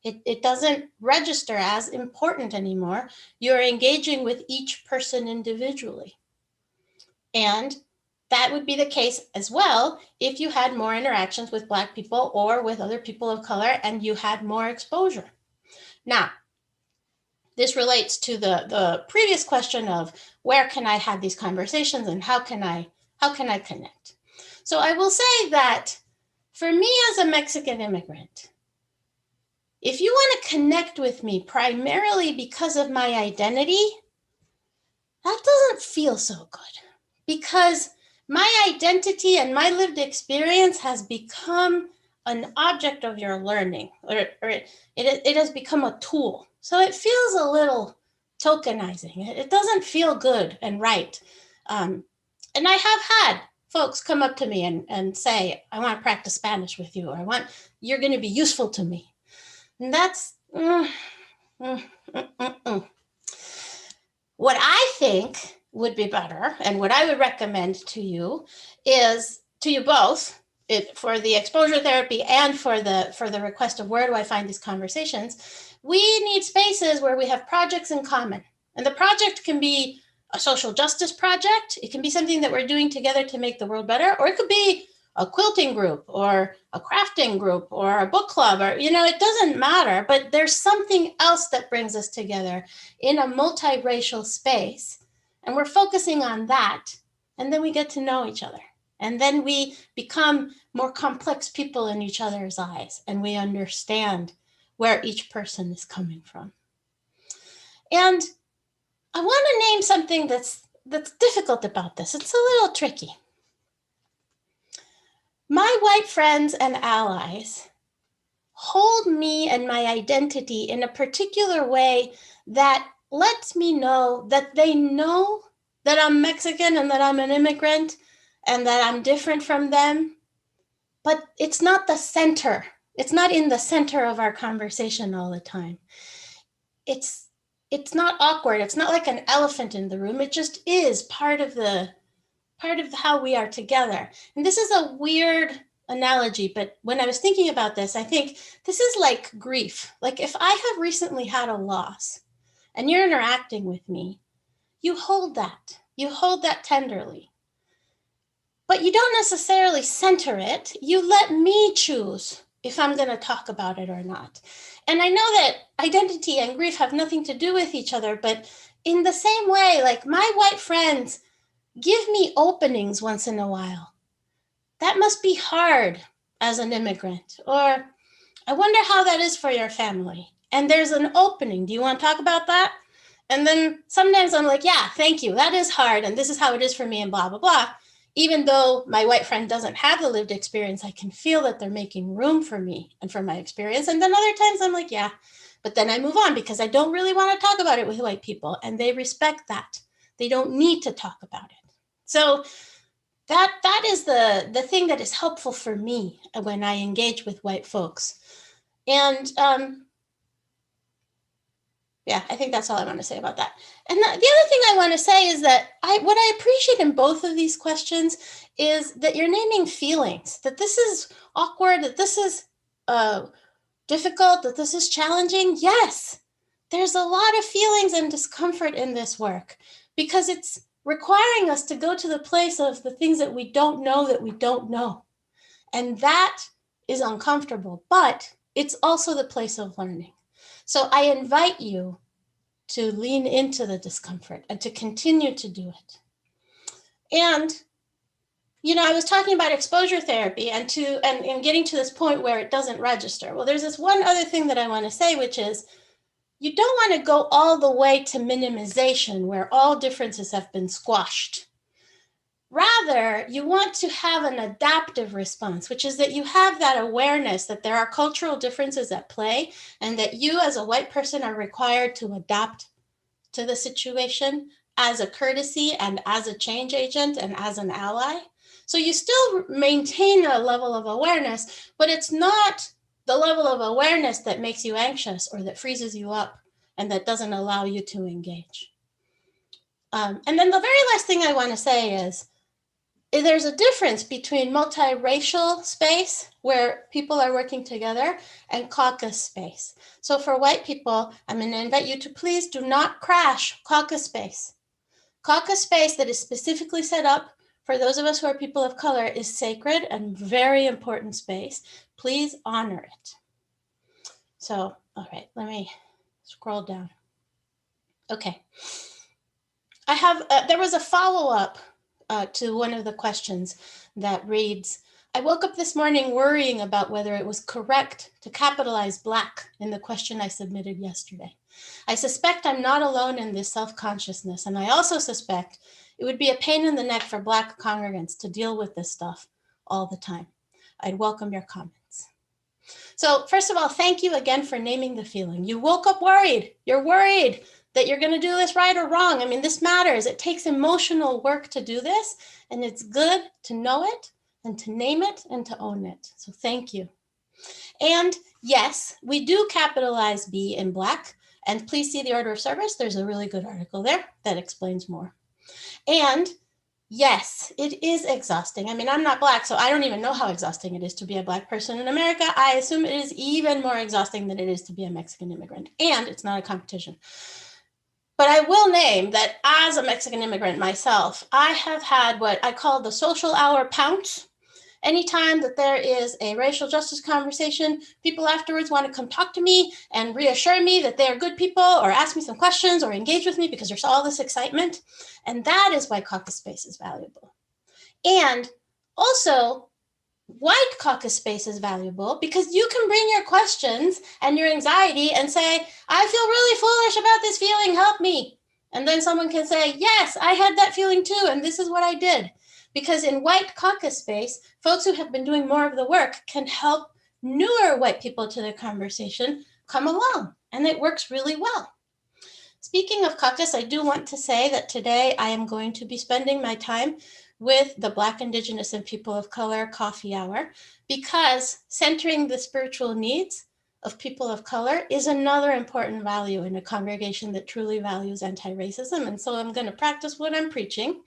It doesn't register as important anymore. You're engaging with each person individually. And that would be the case as well if you had more interactions with Black people or with other people of color and you had more exposure. Now, this relates to the previous question of where can I have these conversations and how can I connect? So I will say that for me as a Mexican immigrant, if you want to connect with me primarily because of my identity, that doesn't feel so good, because my identity and my lived experience has become an object of your learning, or it has become a tool. So it feels a little tokenizing. It doesn't feel good and right. And I have had folks come up to me and say, I want to practice Spanish with you, or you're going to be useful to me. And that's, What I think would be better, and what I would recommend to you is, to you both, for the exposure therapy and for the request of where do I find these conversations, we need spaces where we have projects in common. And the project can be a social justice project. It can be something that we're doing together to make the world better, or it could be a quilting group or a crafting group or a book club, or, it doesn't matter, but there's something else that brings us together in a multiracial space. And we're focusing on that. And then we get to know each other. And then we become more complex people in each other's eyes. And we understand where each person is coming from. And I want to name something that's difficult about this. It's a little tricky. My white friends and allies hold me and my identity in a particular way that lets me know that they know that I'm Mexican and that I'm an immigrant and that I'm different from them. But it's not the center. It's not in the center of our conversation all the time. It's not awkward. It's not like an elephant in the room. It just is part of how we are together. And this is a weird analogy, but when I was thinking about this, I think this is like grief. Like if I have recently had a loss and you're interacting with me, you hold that tenderly. But you don't necessarily center it. You let me choose if I'm going to talk about it or not. And I know that identity and grief have nothing to do with each other, but in the same way, like my white friends give me openings once in a while. That must be hard as an immigrant. Or I wonder how that is for your family. And there's an opening. Do you want to talk about that? And then sometimes I'm like, yeah, thank you. That is hard. And this is how it is for me and blah, blah, blah. Even though my white friend doesn't have the lived experience, I can feel that they're making room for me and for my experience. And then other times I'm like, yeah, but then I move on because I don't really want to talk about it with white people. And they respect that. They don't need to talk about it. So that is the thing that is helpful for me when I engage with white folks. And yeah, I think that's all I want to say about that. And the other thing I want to say is that what I appreciate in both of these questions is that you're naming feelings, that this is awkward, that this is difficult, that this is challenging. Yes, there's a lot of feelings and discomfort in this work because it's requiring us to go to the place of the things that we don't know. And that is uncomfortable, but it's also the place of learning. So I invite you to lean into the discomfort and to continue to do it. And, I was talking about exposure therapy and getting to this point where it doesn't register. Well, there's this one other thing that I want to say, which is you don't want to go all the way to minimization where all differences have been squashed. Rather, you want to have an adaptive response, which is that you have that awareness that there are cultural differences at play and that you as a white person are required to adapt to the situation as a courtesy and as a change agent and as an ally. So you still maintain a level of awareness, but it's not the level of awareness that makes you anxious or that freezes you up and that doesn't allow you to engage. And then the very last thing I want to say is there's a difference between multiracial space where people are working together and caucus space. So for white people, I'm going to invite you to please do not crash caucus space. Caucus space that is specifically set up for those of us who are people of color is sacred and very important space. Please honor it. So, all right, let me scroll down. Okay. I have, there was a follow-up to one of the questions that reads, I woke up this morning worrying about whether it was correct to capitalize Black in the question I submitted yesterday. I suspect I'm not alone in this self-consciousness, and I also suspect it would be a pain in the neck for Black congregants to deal with this stuff all the time. I'd welcome your comments. So first of all, thank you again for naming the feeling. You woke up worried. You're worried that you're going to do this right or wrong. I mean, this matters. It takes emotional work to do this, and it's good to know it and to name it and to own it. So thank you. And yes, we do capitalize B in Black. And please see the order of service. There's a really good article there that explains more. And yes, it is exhausting. I mean, I'm not Black, so I don't even know how exhausting it is to be a Black person in America. I assume it is even more exhausting than it is to be a Mexican immigrant. And it's not a competition. But I will name that as a Mexican immigrant myself, I have had what I call the social hour pounce. Anytime that there is a racial justice conversation, people afterwards want to come talk to me and reassure me that they are good people or ask me some questions or engage with me because there's all this excitement. And that is why caucus space is valuable. And also, white caucus space is valuable because you can bring your questions and your anxiety and say, I feel really foolish about this feeling, help me. And then someone can say, yes, I had that feeling too, and this is what I did. Because in white caucus space, folks who have been doing more of the work can help newer white people to the conversation come along, and it works really well. Speaking of caucus, I do want to say that today I am going to be spending my time with the Black, Indigenous, and People of Color Coffee Hour because centering the spiritual needs of people of color is another important value in a congregation that truly values anti-racism. And so I'm going to practice what I'm preaching.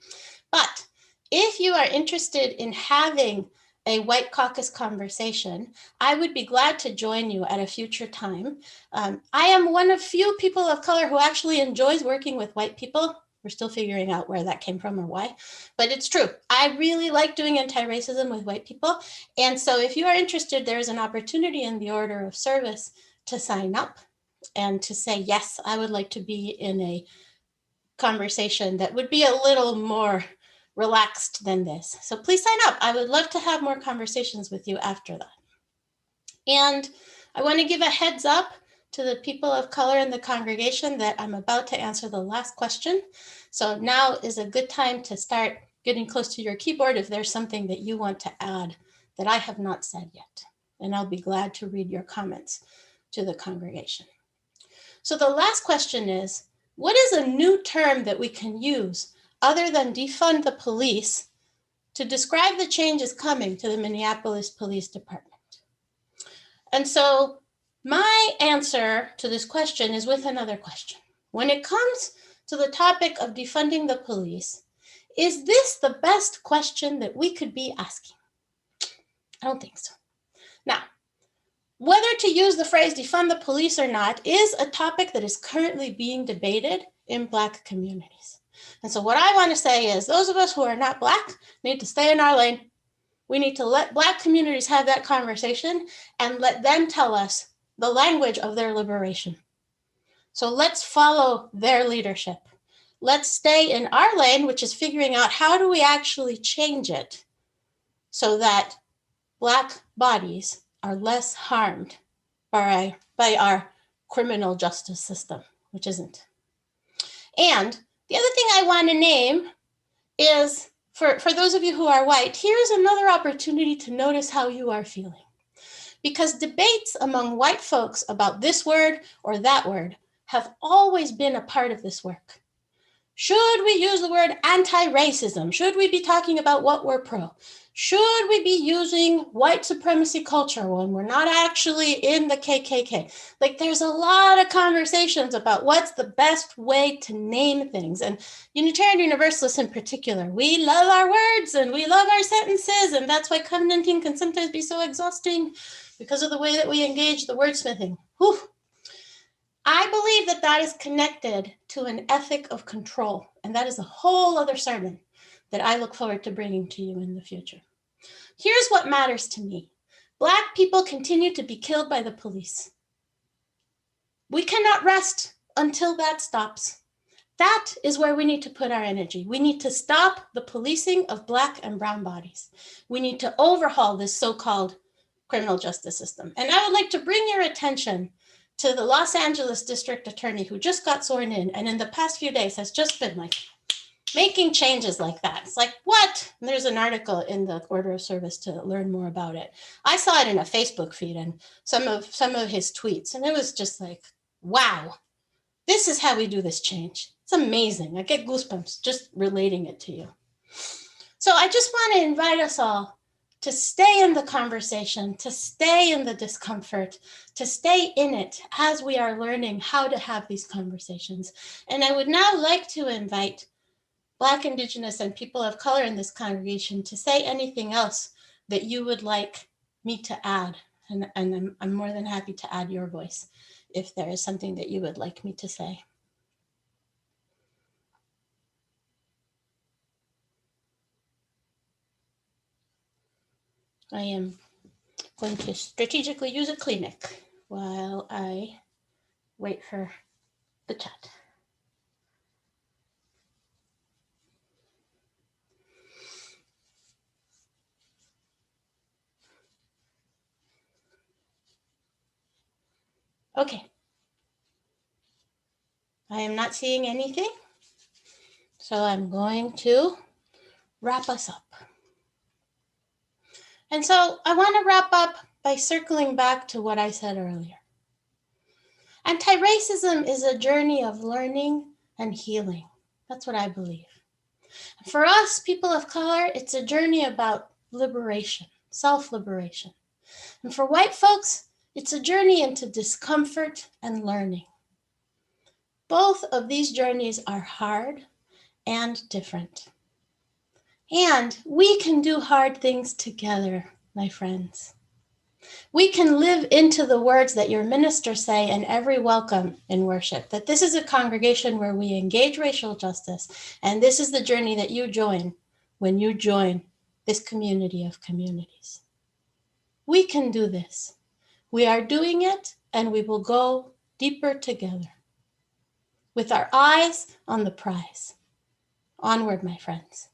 But if you are interested in having a white caucus conversation, I would be glad to join you at a future time. I am one of few people of color who actually enjoys working with white people. We're still figuring out where that came from or why, but it's true. I really like doing anti-racism with white people. And so if you are interested, there is an opportunity in the order of service to sign up and to say, yes, I would like to be in a conversation that would be a little more relaxed than this. So please sign up. I would love to have more conversations with you after that. And I want to give a heads up to the people of color in the congregation that I'm about to answer the last question. So now is a good time to start getting close to your keyboard if there's something that you want to add that I have not said yet. And I'll be glad to read your comments to the congregation. So the last question is, what is a new term that we can use other than defund the police to describe the changes coming to the Minneapolis Police Department? And so my answer to this question is with another question. When it comes to the topic of defunding the police, is this the best question that we could be asking? I don't think so. Now, whether to use the phrase defund the police or not is a topic that is currently being debated in Black communities. And so what I want to say is those of us who are not Black need to stay in our lane. We need to let Black communities have that conversation and let them tell us the language of their liberation. So let's follow their leadership. Let's stay in our lane, which is figuring out how do we actually change it so that Black bodies are less harmed by our criminal justice system, which isn't. And the other thing I want to name is, for those of you who are white, here's another opportunity to notice how you are feeling. Because debates among white folks about this word or that word have always been a part of this work. Should we use the word anti-racism? Should we be talking about what we're pro? Should we be using white supremacy culture when we're not actually in the KKK? Like, there's a lot of conversations about what's the best way to name things. And Unitarian Universalists in particular, we love our words and we love our sentences. And that's why covenanting can sometimes be so exhausting because of the way that we engage the wordsmithing. Whew. I believe that that is connected to an ethic of control. And that is a whole other sermon that I look forward to bringing to you in the future. Here's what matters to me. Black people continue to be killed by the police. We cannot rest until that stops. That is where we need to put our energy. We need to stop the policing of Black and brown bodies. We need to overhaul this so-called criminal justice system. And I would like to bring your attention to the Los Angeles district attorney who just got sworn in and in the past few days has just been like making changes like that. It's like, what? And there's an article in the order of service to learn more about it. I saw it in a Facebook feed and some of his tweets, and it was just like, wow. This is how we do this change. It's amazing. I get goosebumps just relating it to you. So I just want to invite us all to stay in the conversation, to stay in the discomfort, to stay in it as we are learning how to have these conversations. And I would now like to invite Black, Indigenous, and people of color in this congregation to say anything else that you would like me to add. And I'm more than happy to add your voice if there is something that you would like me to say. I am going to strategically use a Kleenex while I wait for the chat. Okay. I am not seeing anything, so I'm going to wrap us up. And so I want to wrap up by circling back to what I said earlier. Anti-racism is a journey of learning and healing. That's what I believe. For us, people of color, it's a journey about liberation, self-liberation. And for white folks, it's a journey into discomfort and learning. Both of these journeys are hard and different. And we can do hard things together, my friends. We can live into the words that your ministers say in every welcome in worship, that this is a congregation where we engage racial justice, and this is the journey that you join when you join this community of communities. We can do this. We are doing it, and we will go deeper together with our eyes on the prize. Onward, my friends.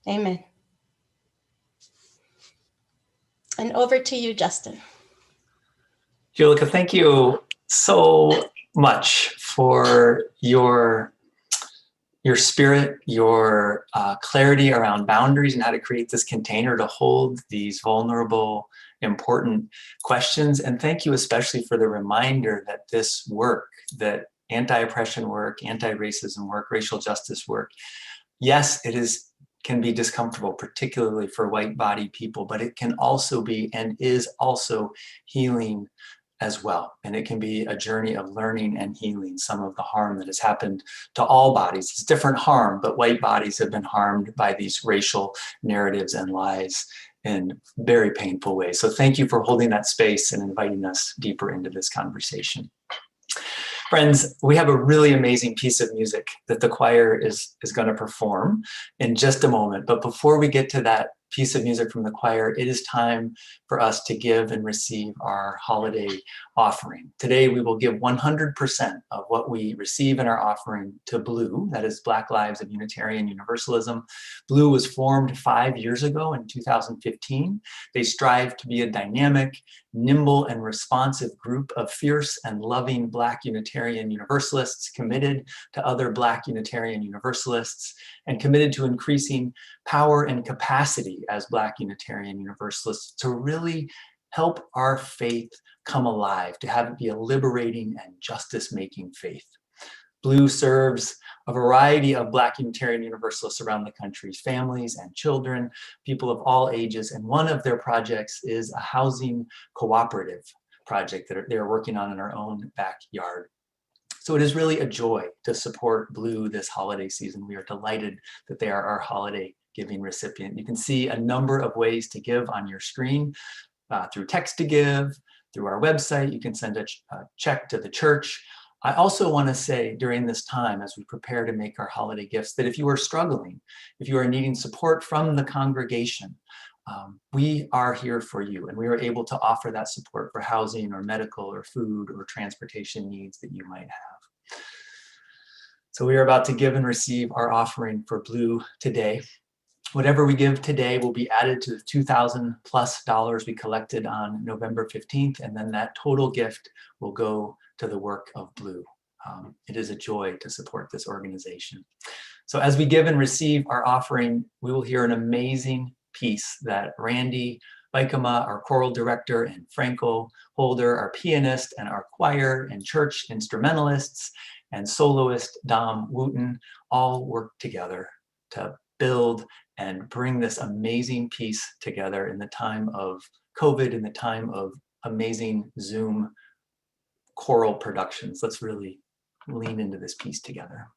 Amen. And over to you, Justin. Julica, thank you so much for your spirit, your clarity around boundaries and how to create this container to hold these vulnerable, important questions. And thank you especially for the reminder that this work, that anti-oppression work, anti-racism work, racial justice work, yes, can be discomfortable, particularly for white-bodied people, but it can also be and is also healing as well. And it can be a journey of learning and healing some of the harm that has happened to all bodies. It's different harm, but white bodies have been harmed by these racial narratives and lies in very painful ways. So thank you for holding that space and inviting us deeper into this conversation. Friends, we have a really amazing piece of music that the choir is going to perform in just a moment. But before we get to that piece of music from the choir, it is time for us to give and receive our holiday offering. Today, we will give 100% of what we receive in our offering to Blue, that is Black Lives of Unitarian Universalism. Blue was formed 5 years ago in 2015. They strive to be a dynamic, nimble, and responsive group of fierce and loving Black Unitarian Universalists committed to other Black Unitarian Universalists and committed to increasing power and capacity as Black Unitarian Universalists to really help our faith come alive, to have it be a liberating and justice-making faith. Blue serves a variety of Black Unitarian Universalists around the country, families and children, people of all ages, and one of their projects is a housing cooperative project that they're working on in our own backyard. So it is really a joy to support Blue this holiday season. We are delighted that they are our holiday giving recipient. You can see a number of ways to give on your screen, through text to give, through our website. You can send a check to the church. I also want to say during this time, as we prepare to make our holiday gifts, that if you are struggling, if you are needing support from the congregation, we are here for you, and we are able to offer that support for housing or medical or food or transportation needs that you might have. So we are about to give and receive our offering for Blue today. Whatever we give today will be added to the $2,000+ we collected on November 15th, and then that total gift will go to the work of Blue. It is a joy to support this organization. So as we give and receive our offering, we will hear an amazing piece that Randy Buikema, our choral director, and Franco Holder, our pianist, and our choir and church instrumentalists, and soloist Dom Wooten, all work together to build and bring this amazing piece together in the time of COVID, in the time of amazing Zoom choral productions. Let's really lean into this piece together.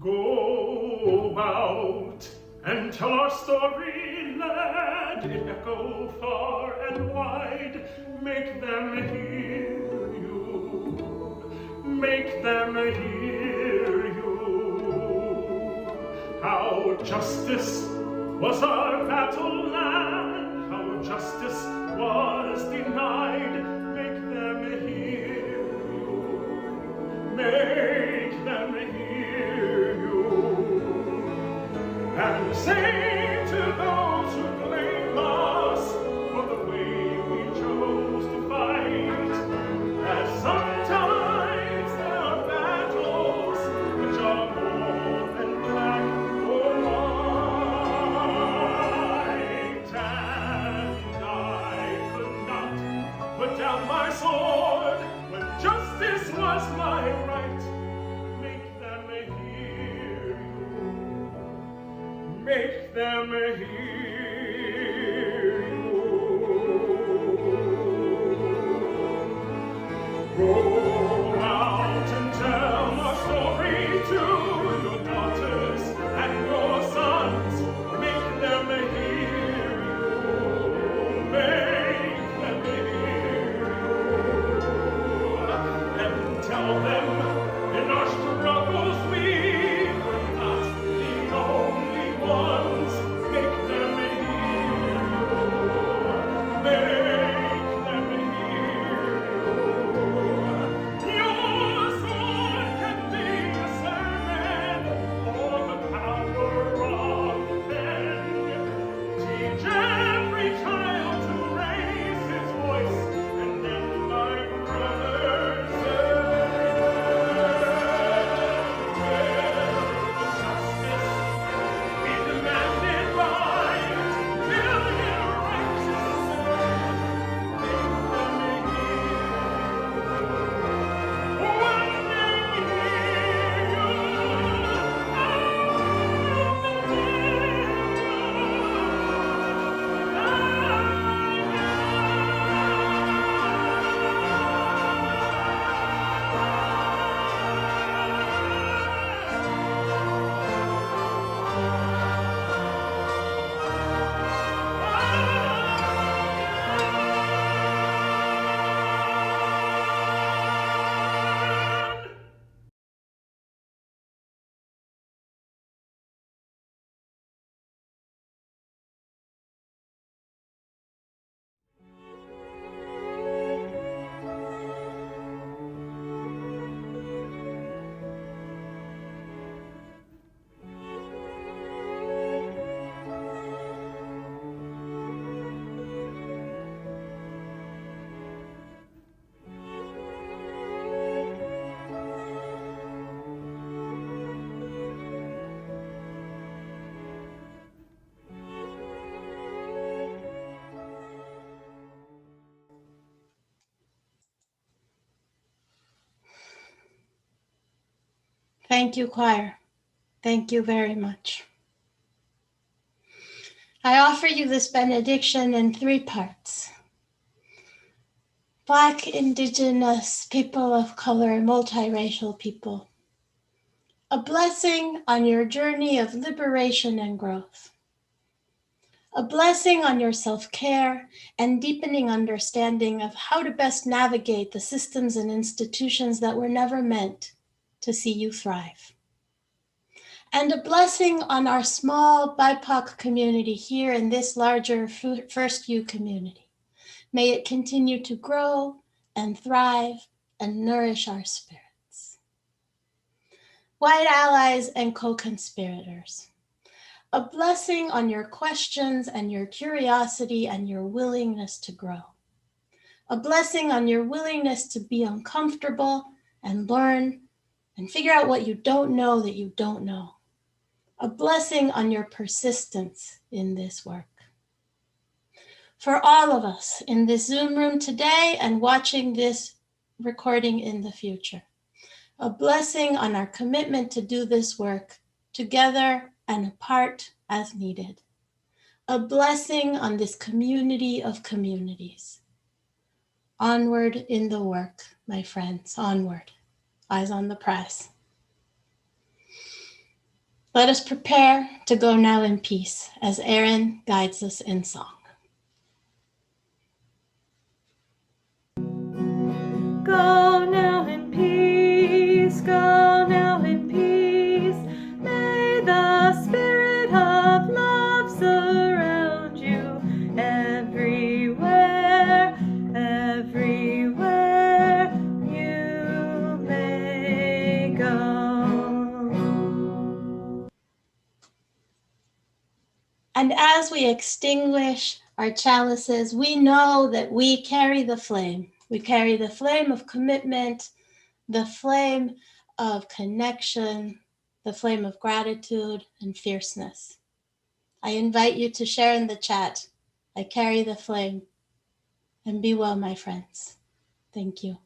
Go out and tell our story, let it echo far and wide. Make them hear you, make them hear you. How justice was our battle line, how justice was denied. Make them hear you, make them hear you. And say to those who blame us for the way we chose to fight, that sometimes there are battles which are more than black or white. And I could not put down my sword when justice was my right. Make them hear you, make them hear you. Go out and tell our story to your daughters and your sons. Make them hear you, make them hear you. And tell them in our struggles we were not the only ones. Make them hear you, make them hear you. Your sword can be a sermon or the power of the pen. Teach every child to raise his voice, and then my brothers justice be demanded by million righteous men. Make them hear when they hear Thank you, choir. Thank you very much. I offer you this benediction in 3 parts. Black, Indigenous, people of color, multiracial people. A blessing on your journey of liberation and growth. A blessing on your self-care and deepening understanding of how to best navigate the systems and institutions that were never meant to see you thrive. And a blessing on our small BIPOC community here in this larger First U community, May it continue to grow and thrive and nourish our spirits. White allies and co-conspirators, a blessing on your questions and your curiosity and your willingness to grow. A blessing on your willingness to be uncomfortable and learn and figure out what you don't know that you don't know. A blessing on your persistence in this work. For all of us in this Zoom room today and watching this recording in the future, a blessing on our commitment to do this work together and apart as needed. A blessing on this community of communities. Onward in the work, my friends, onward. Eyes on the prize. Let us prepare to go now in peace as Aaron guides us in song. Go now in peace, go now in peace. May the spirit of love surround you everywhere, everywhere you may go. And as we extinguish our chalices, we know that we carry the flame. We carry the flame of commitment, the flame of connection, the flame of gratitude and fierceness. I invite you to share in the chat. I carry the flame. And be well, my friends. Thank you.